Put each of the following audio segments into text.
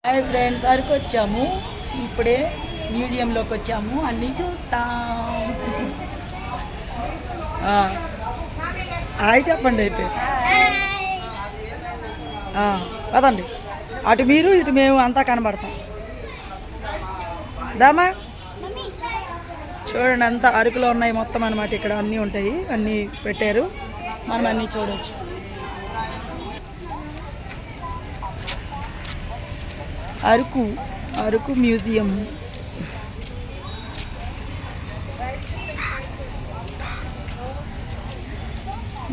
Hi friends, Araku వచ్చాము. ఇప్పుడే మ్యూజియంలోకి వచ్చాము. అన్నీ చూస్తాం. హాయ్ చెప్పండి అయితే. అదండి, అటు మీరు ఇటు మేము అంతా కనబడతాం. దామా చూడండి, అంతా అరకులో ఉన్నాయి మొత్తం అన్నమాట. ఇక్కడ అన్నీ ఉంటాయి, అన్నీ పెట్టారు, మనం అన్నీ చూడవచ్చు. అరకు మ్యూజియం.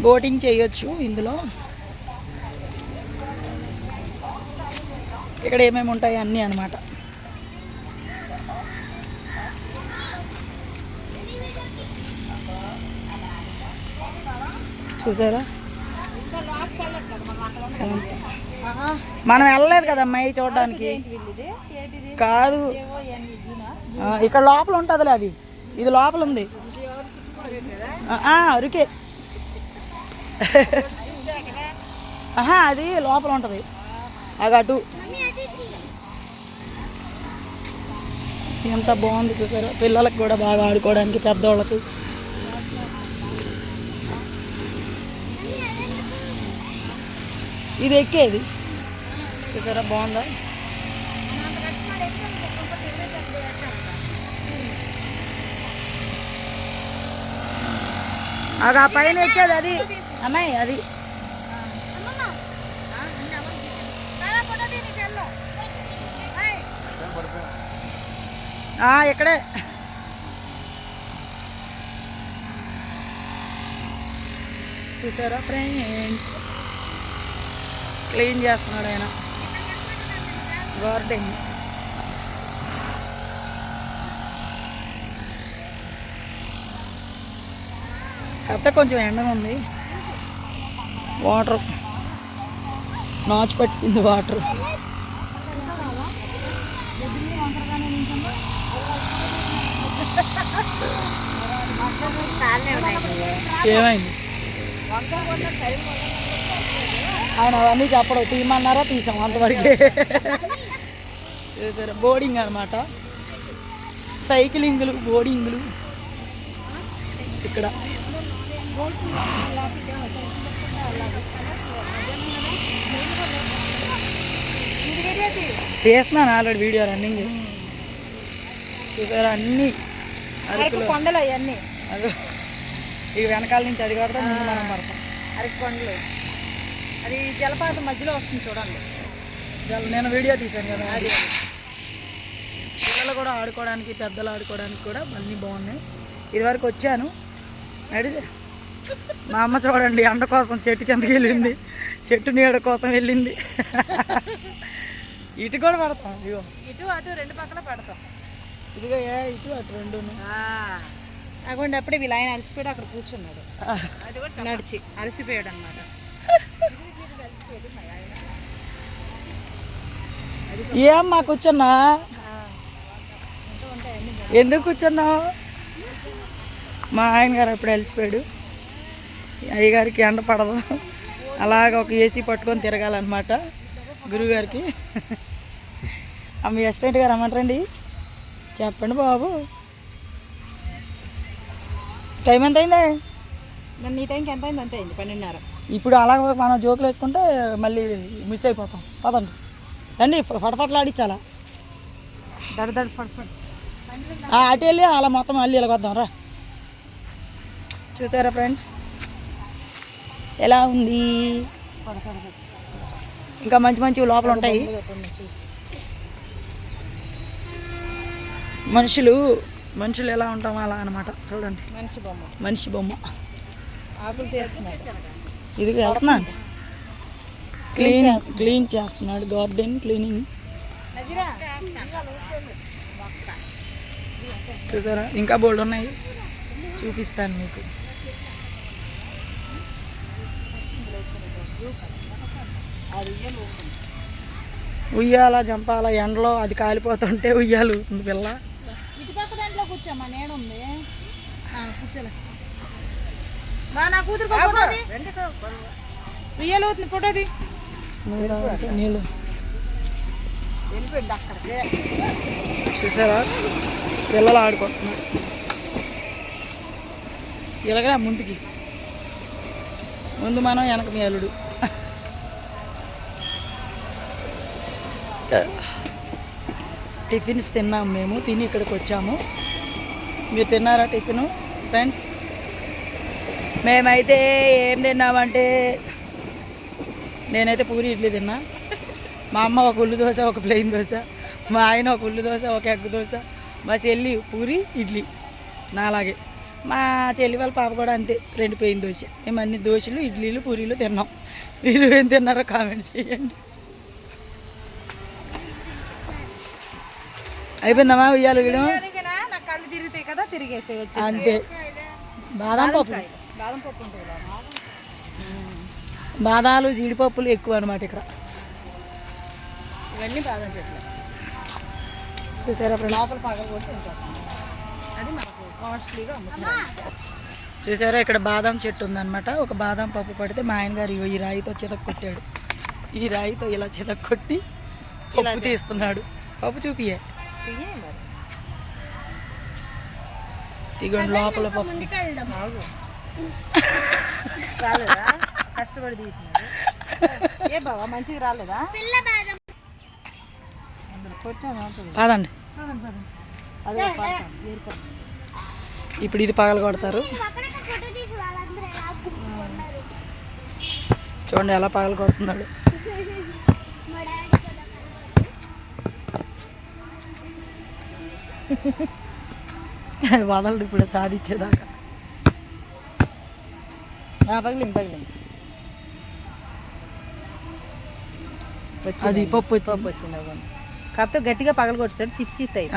బోటింగ్ చేయొచ్చు ఇందులో. ఇక్కడ ఏమేమి ఉంటాయి అన్నీ అన్నమాట. చూసారా, మనం వెళ్ళలేదు కదమ్మా ఈ చూడడానికి. కాదు, ఇక్కడ లోపల ఉంటుందిలే అది. ఇది లోపల ఉంది. అరుకే అది లోపల ఉంటుంది. అటు ఎంత బాగుంది చూసారా. పిల్లలకు కూడా బాగా ఆడుకోవడానికి, పెద్దవాళ్ళకి. ఇది ఎక్కేది చూసారా, బాగుందా. ఆ పైన ఎక్కేది అది అమ్మాయి, అది ఇక్కడే. చూసారా ఫ్రెండ్స్, క్లీన్ చేస్తున్నాడు ఆయన గార్డెన్. కాకపోతే కొంచెం ఎండగా ఉంది. వాటర్ నాచు పట్టింది వాటర్. ఏమైంది ఆయన అవన్నీ చెప్పడం. తీయమన్నారా, తీసాం అంతవరకే. చూసారా, బోర్డింగ్ అనమాట. సైక్లింగ్లు, బోర్డింగ్లు ఇక్కడ. చేస్తున్నాను ఆల్రెడీ వీడియో రన్నింగ్. చూసారా, అన్నీ అరకు కొండలు అవన్నీ. అదే ఇక వెనకాల నుంచి అది కొడతాం, ముందు మనం పడతాం. అరకు కొండలు, అది జలపాతం మధ్యలో వస్తుంది చూడండి. నేను వీడియో తీశాను కదా అది. పిల్లలు కూడా ఆడుకోవడానికి, పెద్దలు ఆడుకోవడానికి కూడా అన్నీ బాగున్నాయి. ఇదివరకు వచ్చాను నడిచి. మా అమ్మ చూడండి, ఎండ కోసం చెట్టు కిందకి వెళ్ళింది, చెట్టు నీడ కోసం వెళ్ళింది. ఇటు కూడా పడతాం, ఇదిగో ఇటు అటు రెండు పక్కన పడతాం. ఇదిగో ఇటు అటు రెండు. అక్కడ అప్పుడే వీళ్ళు ఆయన అలసిపోయాడు, అక్కడ కూర్చున్నాడు. అది కూడా నడిచి అలసిపోయాడు అన్నమాట. ఏమ్మా కూర్చున్నా, ఎందుకు కూర్చున్నావు? మా ఆయన గారు అప్పుడు అలసిపోయాడు. అయ్యగారికి ఎండ పడదు, అలాగ ఒక ఏసీ పట్టుకొని తిరగాలన్నమాట గురువుగారికి. మీ అసిస్టెంట్ గారు రమ్మంటారండి, చెప్పండి బాబు. టైం ఎంత అయింది? నన్ను ఈ టైంకి ఎంత అయింది? అంతే అయింది, 12:30. ఇప్పుడు అలాగ మనం జోకులు వేసుకుంటే మళ్ళీ మిస్ అయిపోతాం. పదండి రండి, ఫటఫట్లాడిచ్చాలా దడ ఫటఫట్. అటు వెళ్ళి అలా మొత్తం మళ్ళీ ఇలా వద్దాం రా. చూసారా ఫ్రెండ్స్ ఎలా ఉంది? ఇంకా మంచి మంచి లోపల ఉంటాయి. మనుషులు ఎలా ఉంటామో అలా అనమాట. చూడండి, మనిషి బొమ్మ. ఆకులు తీస్తున్నాడు, ఇది వెళ్తున్నాను. క్లీన్ చేస్తున్నాడు, గార్డెన్ క్లీనింగ్. చూసారా, ఇంకా బోల్డ్ ఉన్నాయి, చూపిస్తాను మీకు. ఉయ్యాల జంపాల, ఎండలో అది కాలిపోతుంటే ఉయ్యాలు పిల్ల. ఇటుపక్క దాంట్లో కూర్చోమ్మా, నేను ఉంది కూర్చోలే. నా కూతురు ఉయ్యాలు అవుతుంది, ఫోటోది నీళ్ళు. వెళ్ళిపోయింది అక్కడికే. చూసారా పిల్లలు ఆడుకుంటున్నారు. ఇలాగా ముందుకి ముందు మనం వెనక మీ అల్లుడు. టిఫిన్స్ తిన్నాము, మేము తిని ఇక్కడికి వచ్చాము. మీరు తిన్నారా టిఫిన్ ఫ్రెండ్స్? మేమైతే ఏం తిన్నామంటే నేనైతే పూరి ఇడ్లీ తిన్నా. మా అమ్మ ఒక ఉల్లి దోశ, ఒక ప్లెయిన్ దోశ, మా ఆయన ఒక ఉల్లి దోశ, ఒక ఎగ్ దోశ, మా చెల్లి పూరి ఇడ్లీ నాలాగే. మా చెల్లి వాళ్ళ పాప కూడా అంతే, 2 ప్లెయిన్ దోశ. మేము అన్ని దోశలు, ఇడ్లీలు, పూరీలు తిన్నాం. మీరు ఏం తిన్నారో కామెంట్ చేయండి. అయిపోయిందమ్మా ఉయ్యాలు వీడు? నాకు కళ్ళు తిరుగుతాయి కదా, తిరిగేసి వచ్చి అంతే. బాదం పప్పు ఉంటుంది. బాదాలు జీడిపప్పులు ఎక్కువ అనమాట ఇక్కడ. ఇవన్నీ బాదం చెట్లు చూసారా లోపల పగలగొట్టి అది మనకు కాస్ట్లీగా అమ్ముతున్నారు. చూసారా ఇక్కడ బాదం చెట్టు ఉందన్నమాట. ఒక బాదం పప్పు పడితే మా ఆయన గారు ఈ రాయితో చితక్కొట్టాడు. ఈ రాయితో ఇలా చితక్కొట్టి పప్పు తీస్తున్నాడు. పప్పు చూపియే ఇగోండి లోపల పప్పు. రాలేదా? కష్టపడి తీసినాడు. ఏ బావా మంచిగా రాలేదా? కాదండి. ఇప్పుడు ఇది పగల కొడతారు. చూడండి ఎలా పగల కొడుతున్నాడు. వదలడు ఇప్పుడు సాధించేదాకా. పగిలింది అది పప్పు వచ్చింది. కాకపోతే గట్టిగా పగలు కొట్టాడు, చిత్ అయి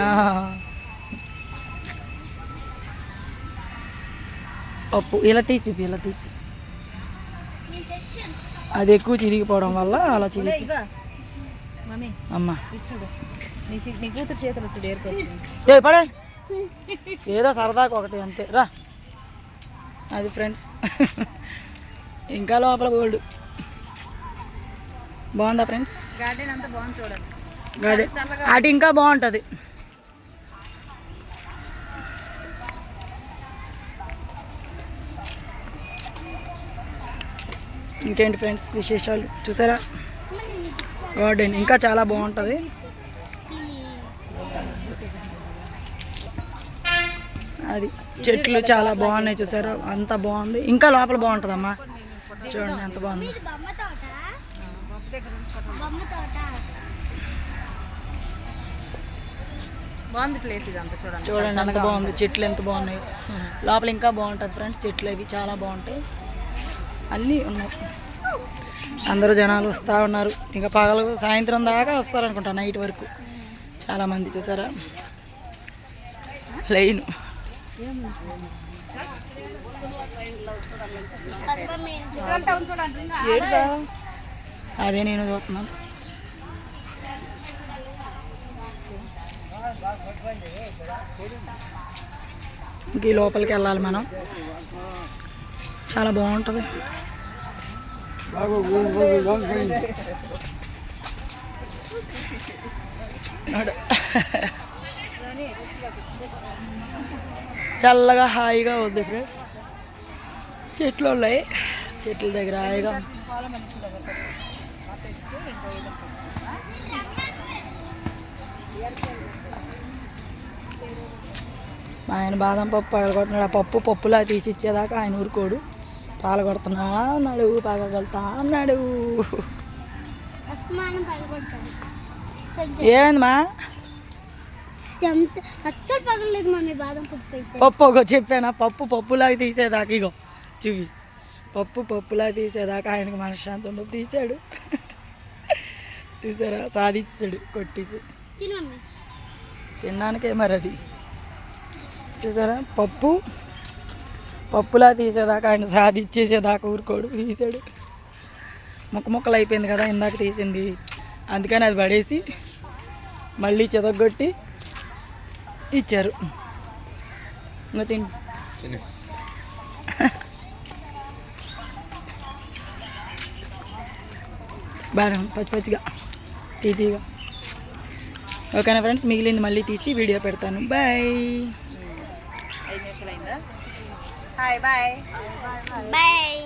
పప్పు ఇలా తీసి అది ఎక్కువ చిరిగిపోవడం వల్ల అలా చిరిగి. అమ్మా నీ కూతురు చేతులు చూడు ఏరుకొచ్చింది. ఏ పడే ఏదో సరదాగా ఒకటి అంతే రా. అది ఫ్రెండ్స్ ఇంకా లోపల గోల్డ్ బాగుందా ఫ్రెండ్స్? గార్డెన్ అంతా బాగుంది చూడండి. గార్డెన్ అటు ఇంకా బాగుంటుంది. ఇంకేంటి ఫ్రెండ్స్ విశేషాలు? చూసారా గార్డెన్ ఇంకా చాలా బాగుంటుంది. అది చెట్లు చాలా బాగున్నాయి చూసారా, అంత బాగుంది. ఇంకా లోపల బాగుంటుందమ్మా, చూడండి ఎంత బాగుంది. చూడండి ఎంత బాగుంది, చెట్లు ఎంత బాగున్నాయి. లోపల ఇంకా బాగుంటుంది ఫ్రెండ్స్. చెట్లు అవి చాలా బాగుంటాయి, అన్నీ ఉన్నాయి. అందరూ జనాలు వస్తూ ఉన్నారు. ఇంకా పగలు సాయంత్రం దాకా వస్తారనుకుంటా, నైట్ వరకు చాలామంది. చూసారా లైన్. అదే నేను చూస్తున్నాను. ఇంక ఈ లోపలికి వెళ్ళాలి మనం, చాలా బాగుంటుంది. చల్లగా హాయిగా ఉంది ఫ్రెండ్స్. చెట్లు ఉన్నాయి, చెట్ల దగ్గర హాయిగా. ఆయన బాదం పప్పు పగలగొడుతున్నాడు. ఆ పప్పులా తీసి ఇచ్చేదాకా ఆయన ఊరుకోడు, పాలగొడుతున్నా అన్నాడు, పగలగలుగుతా అన్నాడు. ఏమైందమ్మా? పప్పు చెప్పానా, పప్పులాగా తీసేదాకా. ఇగో చూవి, పప్పులాగా తీసేదాకా ఆయనకు మనశ్శాంతి ఉండదు, తీసాడు. చూసారా సాధించాడు కొట్టేసి. తినడానికే మరి అది. చూసారా పప్పులా తీసేదాకా ఆయన సాధించేసేదాకా ఊరుకోడు, తీసాడు. ముక్కలు అయిపోయింది కదా ఇందాక తీసింది, అందుకని అది పడేసి మళ్ళీ చెదగొట్టి ఇచ్చారు. ఇంకా తిని బాగా పచ్చిగా తీగా. ఓకేనా ఫ్రెండ్స్, మిగిలింది మళ్ళీ తీసి వీడియో పెడతాను. బాయ్. 5 నిమిషాలు అయిందా? Hi bye bye.